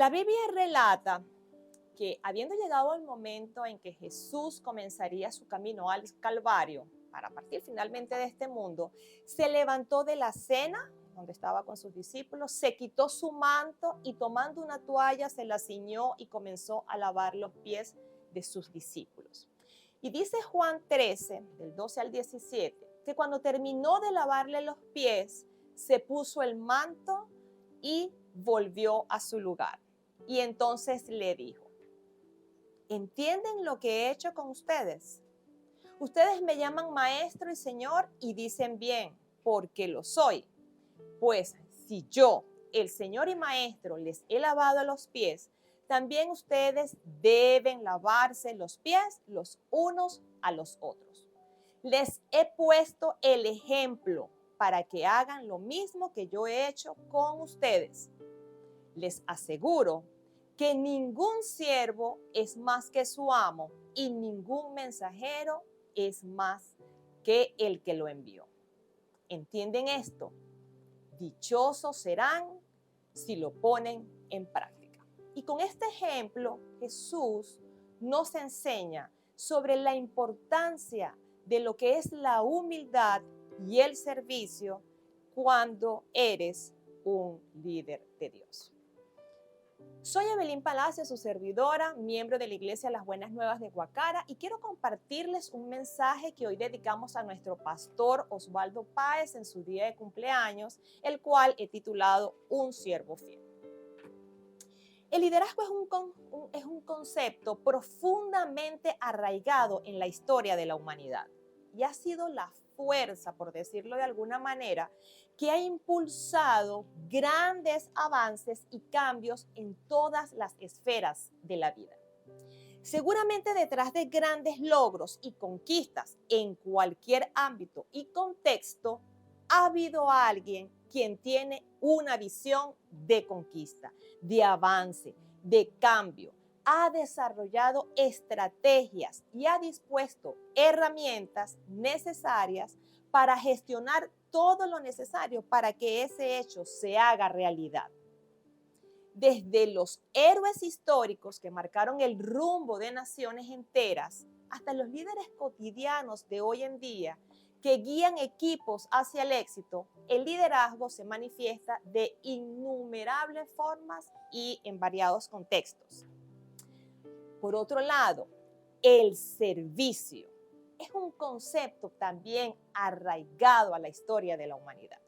La Biblia relata que habiendo llegado el momento en que Jesús comenzaría su camino al Calvario para partir finalmente de este mundo, se levantó de la cena donde estaba con sus discípulos, se quitó su manto y tomando una toalla se la ciñó y comenzó a lavar los pies de sus discípulos. Y dice Juan 13, del 12 al 17, que cuando terminó de lavarle los pies, se puso el manto y volvió a su lugar. Y entonces le dijo: ¿entienden lo que he hecho con ustedes? Ustedes me llaman maestro y señor y dicen bien, porque lo soy. Pues si yo, el señor y maestro, les he lavado los pies, también ustedes deben lavarse los pies los unos a los otros. Les he puesto el ejemplo para que hagan lo mismo que yo he hecho con ustedes. Les aseguro que ningún siervo es más que su amo y ningún mensajero es más que el que lo envió. ¿Entienden esto? Dichosos serán si lo ponen en práctica. Y con este ejemplo, Jesús nos enseña sobre la importancia de lo que es la humildad y el servicio cuando eres un líder de Dios. Soy Evelyn Palacio, su servidora, miembro de la Iglesia Las Buenas Nuevas de Guacara, y quiero compartirles un mensaje que hoy dedicamos a nuestro pastor Osvaldo Páez en su día de cumpleaños, el cual he titulado Un siervo fiel. El liderazgo es un concepto profundamente arraigado en la historia de la humanidad y ha sido la fuerza, por decirlo de alguna manera, que ha impulsado grandes avances y cambios en todas las esferas de la vida. Seguramente detrás de grandes logros y conquistas en cualquier ámbito y contexto, ha habido alguien quien tiene una visión de conquista, de avance, de cambio, ha desarrollado estrategias y ha dispuesto herramientas necesarias para gestionar todo lo necesario para que ese hecho se haga realidad. Desde los héroes históricos que marcaron el rumbo de naciones enteras hasta los líderes cotidianos de hoy en día que guían equipos hacia el éxito, el liderazgo se manifiesta de innumerables formas y en variados contextos. Por otro lado, el servicio es un concepto también arraigado a la historia de la humanidad.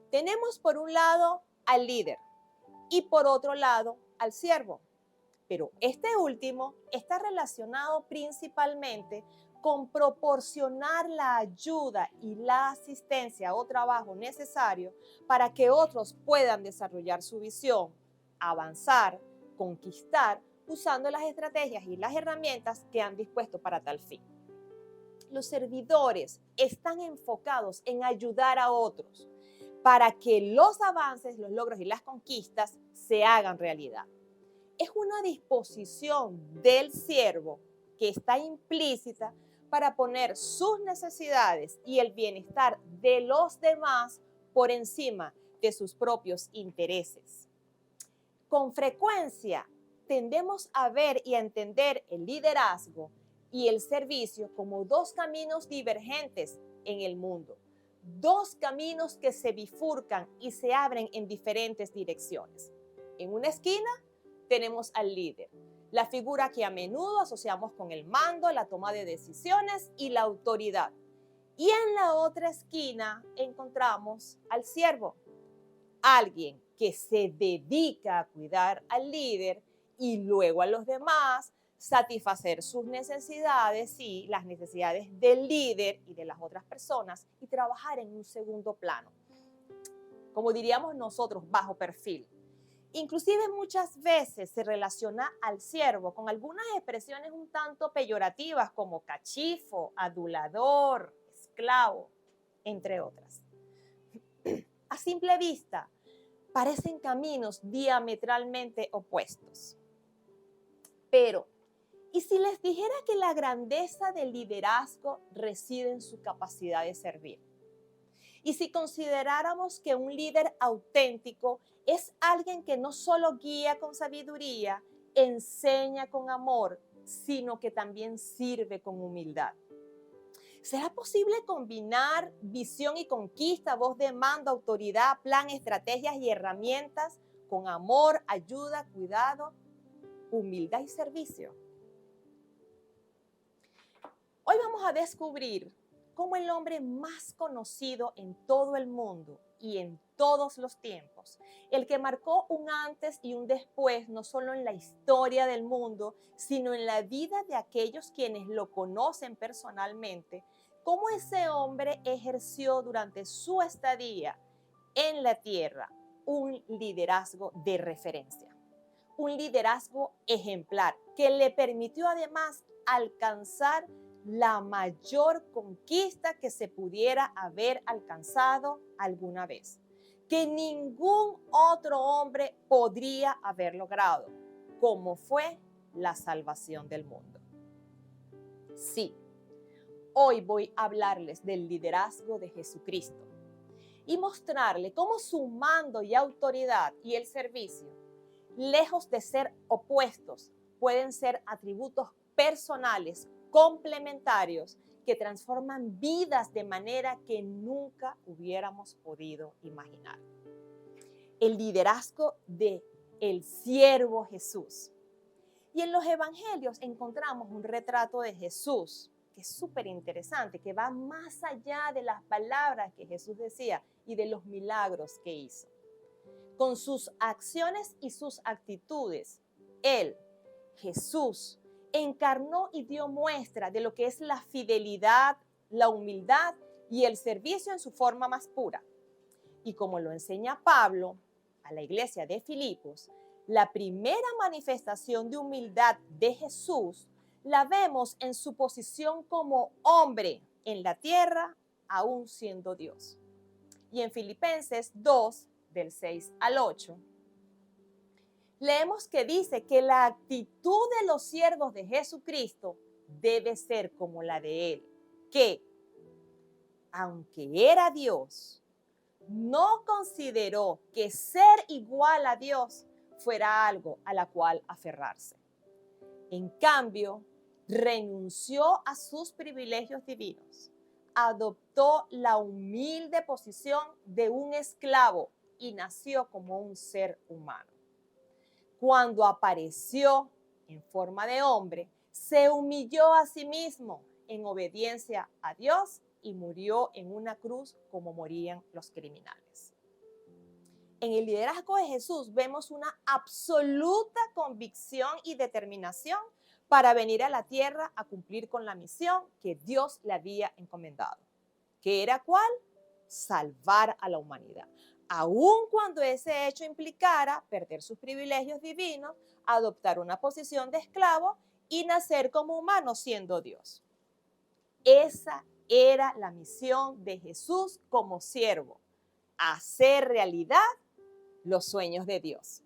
Tenemos por un lado al líder y por otro lado al siervo, pero este último está relacionado principalmente con proporcionar la ayuda y la asistencia o trabajo necesario para que otros puedan desarrollar su visión, avanzar, conquistar, usando las estrategias y las herramientas que han dispuesto para tal fin. Los servidores están enfocados en ayudar a otros para que los avances, los logros y las conquistas se hagan realidad. Es una disposición del siervo que está implícita para poner sus necesidades y el bienestar de los demás por encima de sus propios intereses. Con frecuencia tendemos a ver y a entender el liderazgo y el servicio como dos caminos divergentes en el mundo, dos caminos que se bifurcan y se abren en diferentes direcciones. En una esquina tenemos al líder, la figura que a menudo asociamos con el mando, la toma de decisiones y la autoridad. Y en la otra esquina encontramos al siervo, alguien que se dedica a cuidar al líder y luego a los demás, satisfacer sus necesidades y las necesidades del líder y de las otras personas y trabajar en un segundo plano. Como diríamos nosotros, bajo perfil. Inclusive muchas veces se relaciona al siervo con algunas expresiones un tanto peyorativas como cachifo, adulador, esclavo, entre otras. A simple vista, parecen caminos diametralmente opuestos. Pero, ¿y si les dijera que la grandeza del liderazgo reside en su capacidad de servir? Y si consideráramos que un líder auténtico es alguien que no solo guía con sabiduría, enseña con amor, sino que también sirve con humildad. ¿Será posible combinar visión y conquista, voz de mando, autoridad, plan, estrategias y herramientas con amor, ayuda, cuidado, humildad y servicio? Hoy vamos a descubrir cómo el hombre más conocido en todo el mundo y en todos los tiempos, el que marcó un antes y un después, no solo en la historia del mundo, sino en la vida de aquellos quienes lo conocen personalmente, cómo ese hombre ejerció durante su estadía en la tierra un liderazgo de referencia, un liderazgo ejemplar que le permitió además alcanzar la mayor conquista que se pudiera haber alcanzado alguna vez, que ningún otro hombre podría haber logrado, como fue la salvación del mundo. Sí, hoy voy a hablarles del liderazgo de Jesucristo y mostrarle cómo su mando y autoridad y el servicio, lejos de ser opuestos, pueden ser atributos personales complementarios que transforman vidas de manera que nunca hubiéramos podido imaginar. El liderazgo de el siervo Jesús. Y en los evangelios encontramos un retrato de Jesús que es súper interesante, que va más allá de las palabras que Jesús decía y de los milagros que hizo. Con sus acciones y sus actitudes, Él, Jesús, encarnó y dio muestra de lo que es la fidelidad, la humildad y el servicio en su forma más pura. Y como lo enseña Pablo a la iglesia de Filipos, la primera manifestación de humildad de Jesús la vemos en su posición como hombre en la tierra, aún siendo Dios. Y en Filipenses 2, del 6 al 8, leemos que dice que la actitud de los siervos de Jesucristo debe ser como la de Él, que, aunque era Dios, no consideró que ser igual a Dios fuera algo a la cual aferrarse. En cambio, renunció a sus privilegios divinos, adoptó la humilde posición de un esclavo y nació como un ser humano. Cuando apareció en forma de hombre, se humilló a sí mismo en obediencia a Dios y murió en una cruz como morían los criminales. En el liderazgo de Jesús vemos una absoluta convicción y determinación para venir a la tierra a cumplir con la misión que Dios le había encomendado. ¿Qué era cuál? Salvar a la humanidad. Aun cuando ese hecho implicara perder sus privilegios divinos, adoptar una posición de esclavo y nacer como humano siendo Dios. Esa era la misión de Jesús como siervo, hacer realidad los sueños de Dios.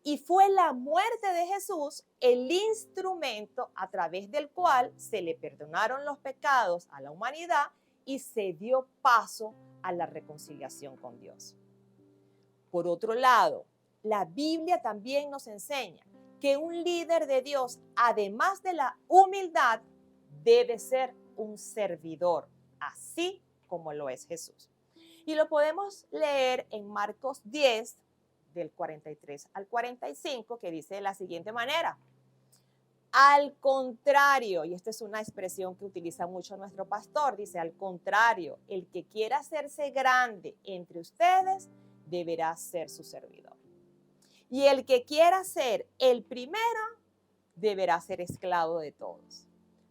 Y fue la muerte de Jesús el instrumento a través del cual se le perdonaron los pecados a la humanidad y se dio paso a la reconciliación con Dios. Por otro lado, la Biblia también nos enseña que un líder de Dios, además de la humildad, debe ser un servidor, así como lo es Jesús. Y lo podemos leer en Marcos 10, del 43 al 45, que dice de la siguiente manera: al contrario, y esta es una expresión que utiliza mucho nuestro pastor, dice: al contrario, el que quiera hacerse grande entre ustedes deberá ser su servidor. Y el que quiera ser el primero deberá ser esclavo de todos.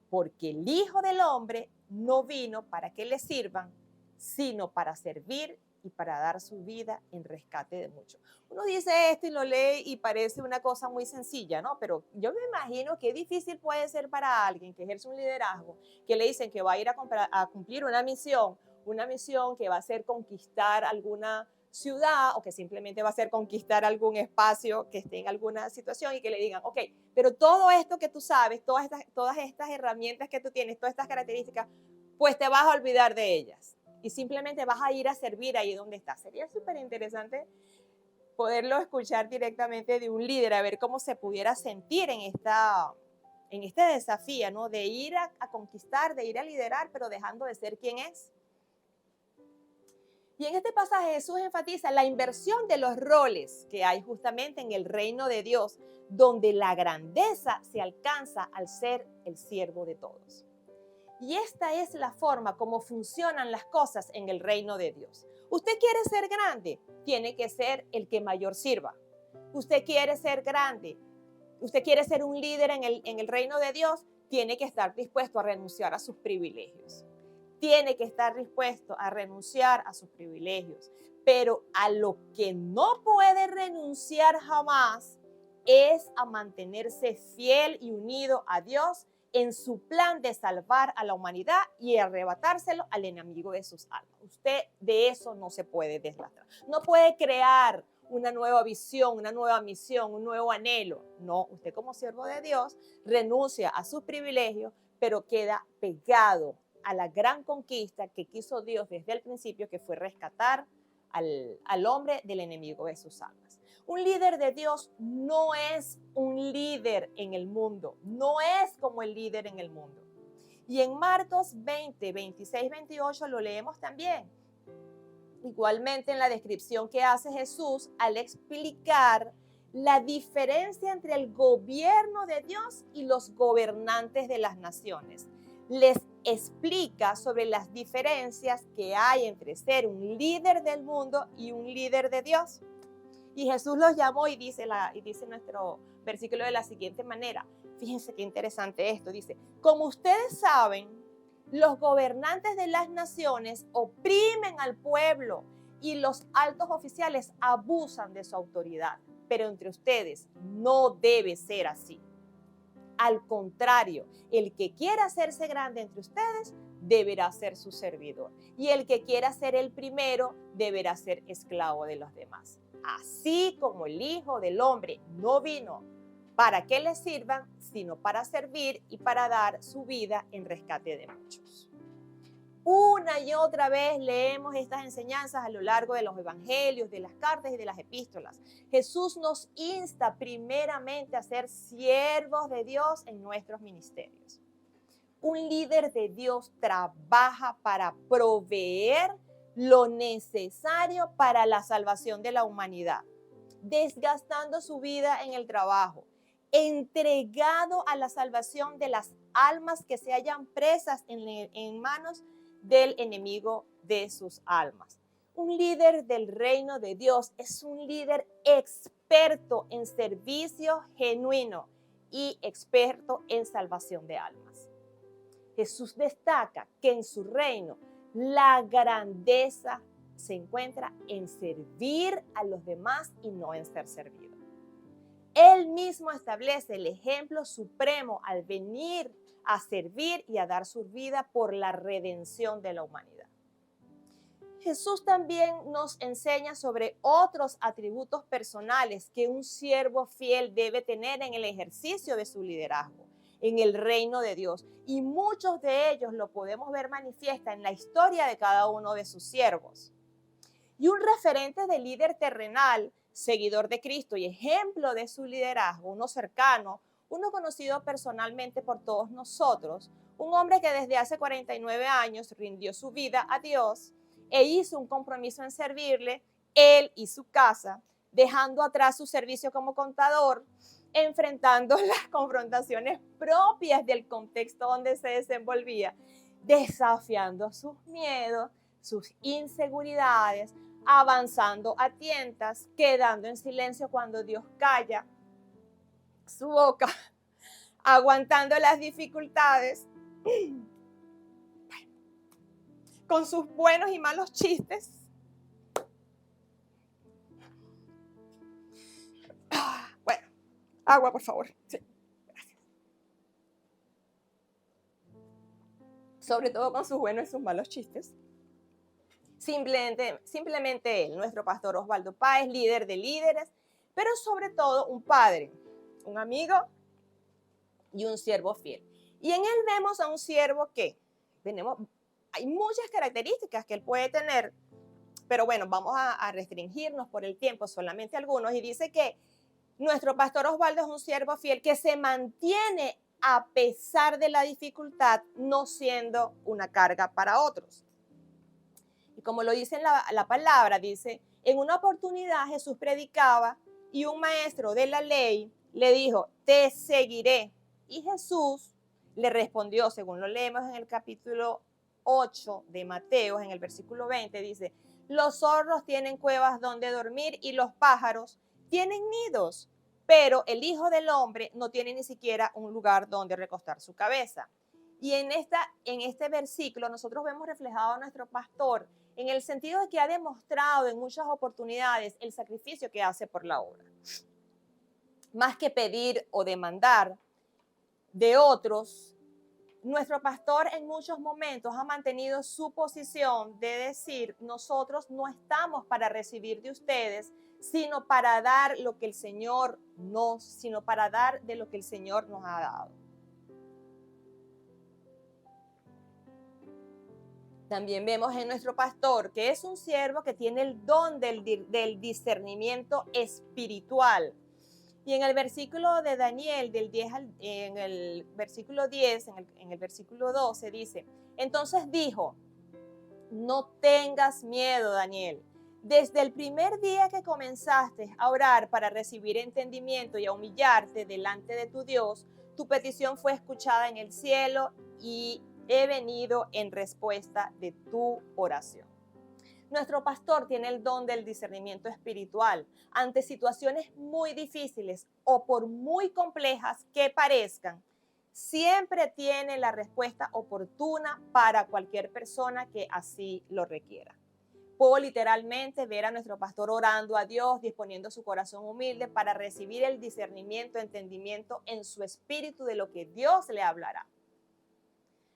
Porque el Hijo del Hombre no vino para que le sirvan, sino para servir y para dar su vida en rescate de muchos. Uno dice esto y lo lee y parece una cosa muy sencilla, ¿no? Pero yo me imagino qué difícil puede ser para alguien que ejerce un liderazgo, que le dicen que va a ir a cumplir una misión que va a ser conquistar alguna ciudad o que simplemente va a ser conquistar algún espacio que esté en alguna situación y que le digan, ok, pero todo esto que tú sabes, todas estas herramientas que tú tienes, todas estas características, pues te vas a olvidar de ellas. y simplemente vas a ir a servir ahí donde estás. Sería súper interesante poderlo escuchar directamente de un líder, a ver cómo se pudiera sentir en este desafío, ¿no? De ir a conquistar, de ir a liderar, pero dejando de ser quien es. Y en este pasaje Jesús enfatiza la inversión de los roles que hay justamente en el reino de Dios, donde la grandeza se alcanza al ser el siervo de todos. Y esta es la forma como funcionan las cosas en el reino de Dios. Usted quiere ser grande, tiene que ser el que mayor sirva. Usted quiere ser grande, usted quiere ser un líder en el reino de Dios, tiene que estar dispuesto a renunciar a sus privilegios. Tiene que estar dispuesto a renunciar a sus privilegios. Pero a lo que no puede renunciar jamás es a mantenerse fiel y unido a Dios en su plan de salvar a la humanidad y arrebatárselo al enemigo de sus almas. Usted de eso no se puede deslastrar. No puede crear una nueva visión, una nueva misión, un nuevo anhelo. No, usted como siervo de Dios renuncia a sus privilegios, pero queda pegado a la gran conquista que quiso Dios desde el principio, que fue rescatar al hombre del enemigo de sus almas. Un líder de Dios no es un líder en el mundo, no es como el líder en el mundo. Y en Marcos 20, 26, 28 lo leemos también. Igualmente en la descripción que hace Jesús al explicar la diferencia entre el gobierno de Dios y los gobernantes de las naciones. Les explica sobre las diferencias que hay entre ser un líder del mundo y un líder de Dios. Y Jesús los llamó y dice nuestro versículo de la siguiente manera. Fíjense qué interesante esto. Dice, como ustedes saben, los gobernantes de las naciones oprimen al pueblo y los altos oficiales abusan de su autoridad. Pero entre ustedes no debe ser así. Al contrario, el que quiera hacerse grande entre ustedes deberá ser su servidor. Y el que quiera ser el primero deberá ser esclavo de los demás. Así como el Hijo del Hombre no vino para que le sirvan, sino para servir y para dar su vida en rescate de muchos. Una y otra vez leemos estas enseñanzas a lo largo de los evangelios, de las cartas y de las epístolas. Jesús nos insta primeramente a ser siervos de Dios en nuestros ministerios. Un líder de Dios trabaja para proveer lo necesario para la salvación de la humanidad, desgastando su vida en el trabajo, entregado a la salvación de las almas que se hallan presas en manos del enemigo de sus almas. Un líder del reino de Dios es un líder experto en servicio genuino y experto en salvación de almas. Jesús destaca que en su reino la grandeza se encuentra en servir a los demás y no en ser servido. Él mismo establece el ejemplo supremo al venir a servir y a dar su vida por la redención de la humanidad. Jesús también nos enseña sobre otros atributos personales que un siervo fiel debe tener en el ejercicio de su liderazgo en el reino de Dios. Y muchos de ellos lo podemos ver manifiesta en la historia de cada uno de sus siervos. Y un referente de líder terrenal, seguidor de Cristo y ejemplo de su liderazgo, uno cercano, uno conocido personalmente por todos nosotros, un hombre que desde hace 49 años rindió su vida a Dios e hizo un compromiso en servirle, él y su casa, dejando atrás su servicio como contador, enfrentando las confrontaciones propias del contexto donde se desenvolvía, desafiando sus miedos, sus inseguridades, avanzando a tientas, quedando en silencio cuando Dios calla su boca, aguantando las dificultades, con sus buenos y malos chistes. Bueno, agua, por favor. Sí, gracias. Sobre todo con sus buenos y sus malos chistes. Simplemente él, nuestro pastor Osvaldo Páez, líder de líderes, pero sobre todo un padre, un amigo y un siervo fiel. Y en él vemos a un siervo que hay muchas características que él puede tener, pero bueno, vamos a restringirnos por el tiempo solamente algunos. Y dice que nuestro pastor Osvaldo es un siervo fiel que se mantiene a pesar de la dificultad, no siendo una carga para otros. Y como lo dice en la palabra, dice, en una oportunidad Jesús predicaba y un maestro de la ley le dijo, te seguiré. Y Jesús le respondió, según lo leemos en el capítulo 8 de Mateo, en el versículo 20, dice, los zorros tienen cuevas donde dormir y los pájaros tienen nidos, pero el Hijo del Hombre no tiene ni siquiera un lugar donde recostar su cabeza. Y en este versículo nosotros vemos reflejado a nuestro pastor en el sentido de que ha demostrado en muchas oportunidades el sacrificio que hace por la obra. Más que pedir o demandar de otros, nuestro pastor en muchos momentos ha mantenido su posición de decir, nosotros no estamos para recibir de ustedes, sino para dar lo que el Señor sino para dar de lo que el Señor nos ha dado. También vemos en nuestro pastor que es un siervo que tiene el don del discernimiento espiritual. Y en el versículo de Daniel, en el versículo 10, en el versículo 12, dice, entonces dijo, no tengas miedo, Daniel. Desde el primer día que comenzaste a orar para recibir entendimiento y a humillarte delante de tu Dios, tu petición fue escuchada en el cielo y he venido en respuesta de tu oración. Nuestro pastor tiene el don del discernimiento espiritual. Ante situaciones muy difíciles o por muy complejas que parezcan, siempre tiene la respuesta oportuna para cualquier persona que así lo requiera. Puedo literalmente ver a nuestro pastor orando a Dios, disponiendo su corazón humilde para recibir el discernimiento, entendimiento en su espíritu de lo que Dios le hablará.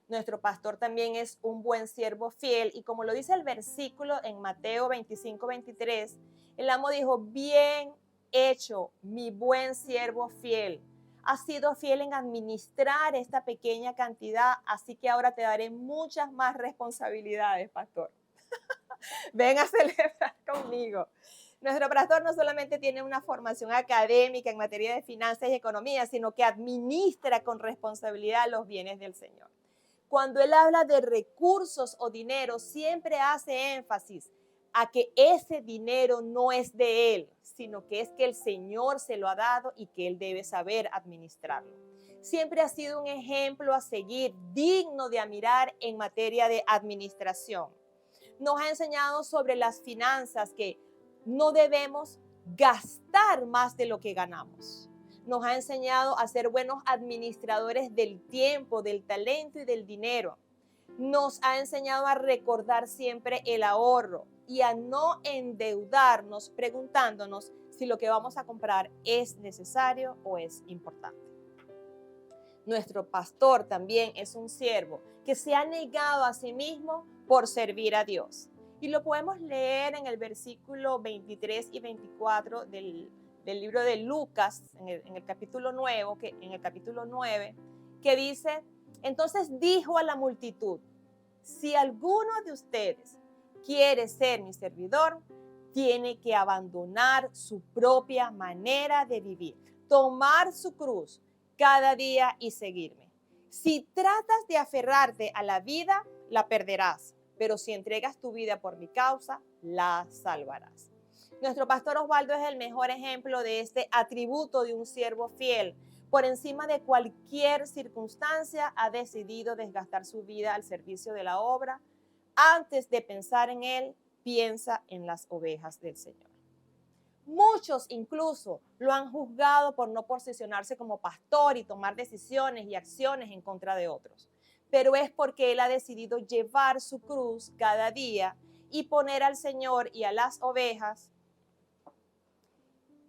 Nuestro pastor también es un buen siervo fiel y como lo dice el versículo en Mateo 25-23, el amo dijo, bien hecho, mi buen siervo fiel. Has sido fiel en administrar esta pequeña cantidad, así que ahora te daré muchas más responsabilidades, pastor. Ven a celebrar conmigo. Nuestro pastor no solamente tiene una formación académica en materia de finanzas y economía, sino que administra con responsabilidad los bienes del Señor. Cuando él habla de recursos o dinero, siempre hace énfasis a que ese dinero no es de él, sino que es que el Señor se lo ha dado y que él debe saber administrarlo. Siempre ha sido un ejemplo a seguir, digno de admirar en materia de administración. Nos ha enseñado sobre las finanzas que no debemos gastar más de lo que ganamos. Nos ha enseñado a ser buenos administradores del tiempo, del talento y del dinero. Nos ha enseñado a recordar siempre el ahorro y a no endeudarnos preguntándonos si lo que vamos a comprar es necesario o es importante. Nuestro pastor también es un siervo que se ha negado a sí mismo por servir a Dios. Y lo podemos leer en el versículo 23 y 24 del libro de Lucas, en el capítulo 9, que dice, entonces dijo a la multitud, si alguno de ustedes quiere ser mi servidor, tiene que abandonar su propia manera de vivir, tomar su cruz cada día y seguirme. Si tratas de aferrarte a la vida, la perderás, pero si entregas tu vida por mi causa, la salvarás. Nuestro pastor Osvaldo es el mejor ejemplo de este atributo de un siervo fiel. Por encima de cualquier circunstancia, ha decidido desgastar su vida al servicio de la obra. Antes de pensar en él, piensa en las ovejas del Señor. Muchos incluso lo han juzgado por no posicionarse como pastor y tomar decisiones y acciones en contra de otros. Pero es porque él ha decidido llevar su cruz cada día y poner al Señor y a las ovejas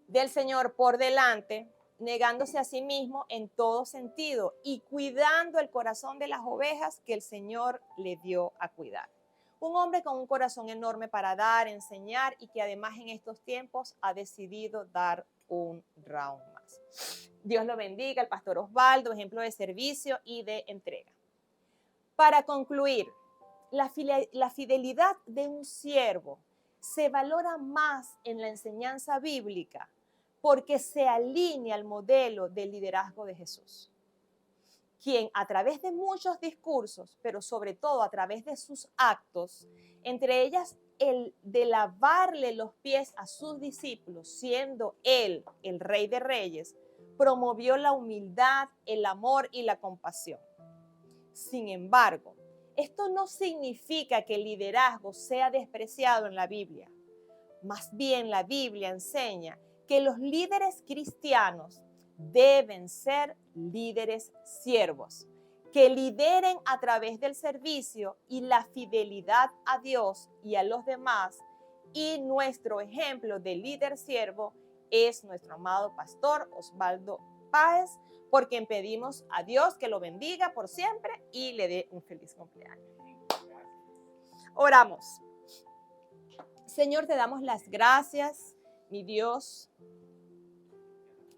del Señor por delante, negándose a sí mismo en todo sentido y cuidando el corazón de las ovejas que el Señor le dio a cuidar. Un hombre con un corazón enorme para dar, enseñar y que además en estos tiempos ha decidido dar un round más. Dios lo bendiga, el pastor Osvaldo, ejemplo de servicio y de entrega. Para concluir, La fidelidad de un siervo se valora más en la enseñanza bíblica porque se alinea al modelo del liderazgo de Jesús, quien a través de muchos discursos, pero sobre todo a través de sus actos, entre ellas el de lavarle los pies a sus discípulos, siendo él el Rey de Reyes, promovió la humildad, el amor y la compasión. Sin embargo, esto no significa que el liderazgo sea despreciado en la Biblia. Más bien, la Biblia enseña que los líderes cristianos deben ser líderes siervos, que lideren a través del servicio y la fidelidad a Dios y a los demás. Y nuestro ejemplo de líder siervo es nuestro amado pastor Osvaldo Páez, por quien pedimos a Dios que lo bendiga por siempre y le dé un feliz cumpleaños. Oramos. Señor, te damos las gracias, mi Dios,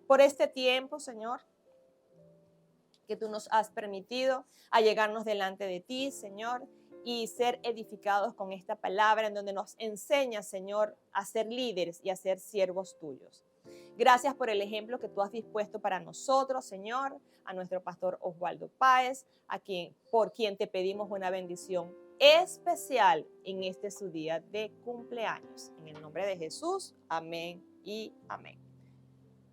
por este tiempo, Señor, que tú nos has permitido allegarnos delante de ti, Señor, y ser edificados con esta palabra en donde nos enseña, Señor, a ser líderes y a ser siervos tuyos. Gracias por el ejemplo que tú has dispuesto para nosotros, Señor, a nuestro pastor Osvaldo Páez, por quien te pedimos una bendición especial en este su día de cumpleaños. En el nombre de Jesús, amén y amén.